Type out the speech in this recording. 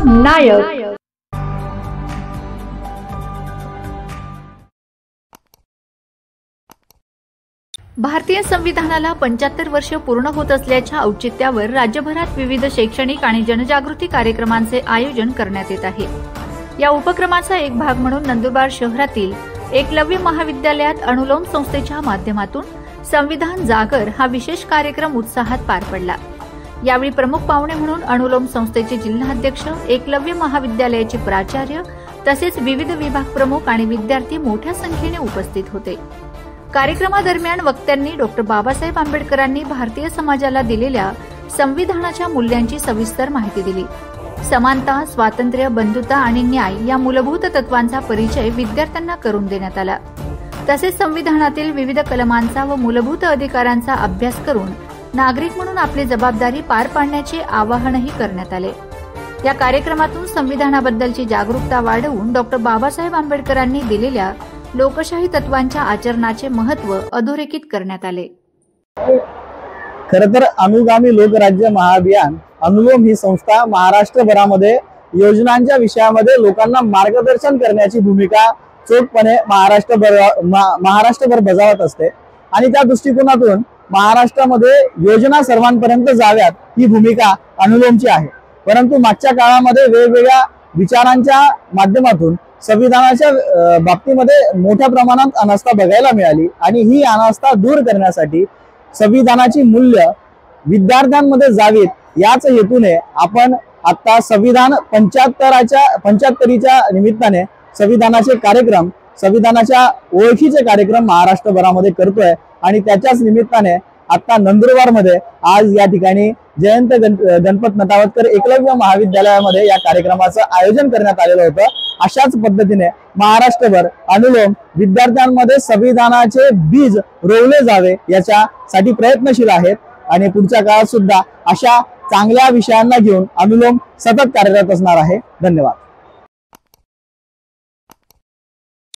नायक। भारतीय संविधानाला 75 वर्ष पूर्ण होत असल्याच्या औचित्यावर राज्यभरात विविध शैक्षणिक आणि जनजागृती कार्यक्रमांचे आयोजन करण्यात येत आहे। या उपक्रमाचा एक भाग म्हणून नंदुरबार शहरातील एकलव्य महाविद्यालयात अनुलोम संस्थेच्या माध्यमातून संविधान जागर हा विशेष कार्यक्रम उत्साहात पार पडला। यावेळी प्रमुख पाहुणे म्हणून अनुलोम संस्थेचे जिल्हाध्यक्ष, एकलव्य महाविद्यालयाचे प्राचार्य तसेच विविध विभाग प्रमुख आणि विद्यार्थी मोठ्या संख्येने उपस्थित होते। कार्यक्रमादरम्यान वक्त्यांनी डॉक्टर बाबासाहेब आंबेडकरांनी भारतीय समाजाला दिलेल्या संविधानाच्या मूल्यांची सविस्तर माहिती दिली। समानता, स्वातंत्र्य, बंधुता आणि न्याय या मूलभूत तत्वांचा परिचय विद्यार्थ्यांना करून देण्यात आला। तसेच संविधानातील विविध कलमांचा व मूलभूत अधिकारांचा अभ्यास करून नागरिक म्हणून आपली जबाबदारी पार पाडण्याचे आवाहनही करण्यात आले। या कार्यक्रमातून संविधानाबद्दलची जागरूकता वाढवून डॉक्टर बाबासाहेब आंबेडकरांनी दिलेल्या लोकशाही तत्वांच्या आचरणाचे महत्त्व अधोरेखित करण्यात आले। खरं तर अनुगामी लोकराज्य महाअभियान अनुलोम ही संस्था महाराष्ट्रभरामध्ये योजनांच्या विषयामध्ये लोकांना मार्गदर्शन करण्याची भूमिका चोखपणे महाराष्ट्रभर बजावत असते आणि त्या दृष्टिकोनातून महाराष्ट्रामध्ये योजना सर्वांपर्यंत जाव्यात ही भूमिका अनुलोमची आहे। परंतु मागच्या काळामध्ये वेगवेगळ्या विचारांच्या माध्यमातून संविधानाच्या बाबतीमध्ये मोठ्या प्रमाणात अनास्था बघायला मिळाली आणि ही अनास्था दूर करण्यासाठी संविधानाची मूल्य विद्यार्थ्यांमध्ये जावीत याच हेतूने आपण आता संविधान 75च्या निमित्ताने संविधानाचे कार्यक्रम, संविधानाच्या ओळखीचे कार्यक्रम महाराष्ट्रभरामध्ये करतोय आणि त्याच्याच निमित्ताने आता नंदुरबारमध्ये आज या ठिकाणी जयंत गणपत नटावतकर एकलव्य महाविद्यालयामध्ये या कार्यक्रमाचं आयोजन करण्यात आलेलं होतं। अशाच पद्धतीने महाराष्ट्रभर अनुलोम विद्यार्थ्यांमध्ये संविधानाचे बीज रोवले जावे याच्यासाठी प्रयत्नशील आहेत आणि पुढच्या काळात सुद्धा अशा चांगल्या विषयांना घेऊन अनुलोम सतत कार्यरत असणार आहे। धन्यवाद।